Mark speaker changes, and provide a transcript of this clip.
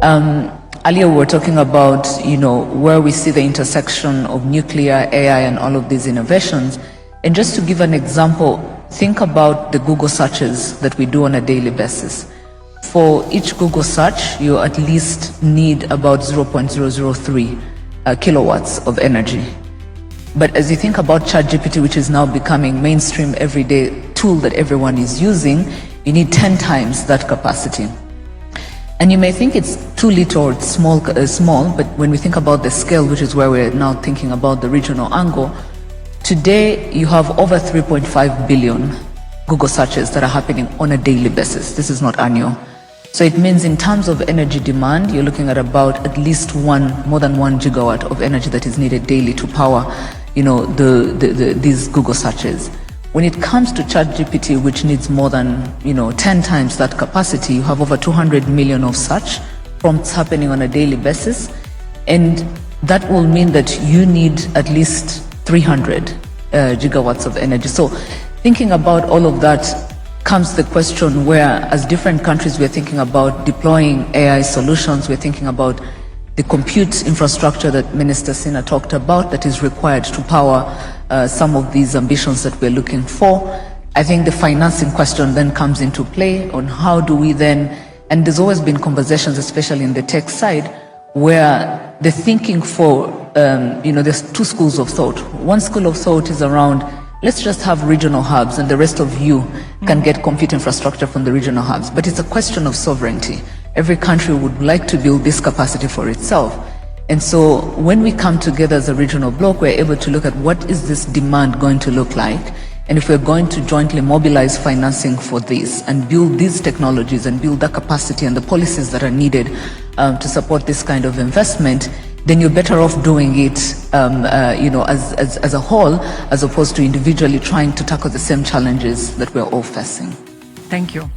Speaker 1: Earlier we were talking about, where we see the intersection of nuclear, AI, and all of these innovations. And just to give an example, think about the Google searches that we do on a daily basis. For each Google search, you at least need about 0.003 kilowatts of energy. But as you think about ChatGPT, which is now becoming mainstream everyday tool that everyone is using, you need 10 times that capacity. And you may think it's too little or small, but when we think about the scale, which is where we're now thinking about the regional angle, today you have over 3.5 billion Google searches that are happening on a daily basis. This is not annual. So it means in terms of energy demand, you're looking at about at least more than 1 gigawatt of energy that is needed daily to power, these Google searches. When it comes to ChatGPT, which needs more than 10 times that capacity, you have over 200 million of such prompts happening on a daily basis, and that will mean that you need at least 300 gigawatts of energy. So thinking about all of that comes the question where, as different countries, we're thinking about deploying AI solutions, we're thinking about the compute infrastructure that Minister Sina talked about that is required to power some of these ambitions that we're looking for. I think the financing question then comes into play on how do we then, and there's always been conversations, especially in the tech side, where the thinking for, there's two schools of thought. One school of thought is around, let's just have regional hubs and the rest of you can get compute infrastructure from the regional hubs. But it's a question of sovereignty. Every country would like to build this capacity for itself. And so when we come together as a regional bloc, we're able to look at what is this demand going to look like, and if we're going to jointly mobilize financing for this and build these technologies and build the capacity and the policies that are needed to support this kind of investment, then you're better off doing it as a whole, as opposed to individually trying to tackle the same challenges that we're all facing.
Speaker 2: Thank you.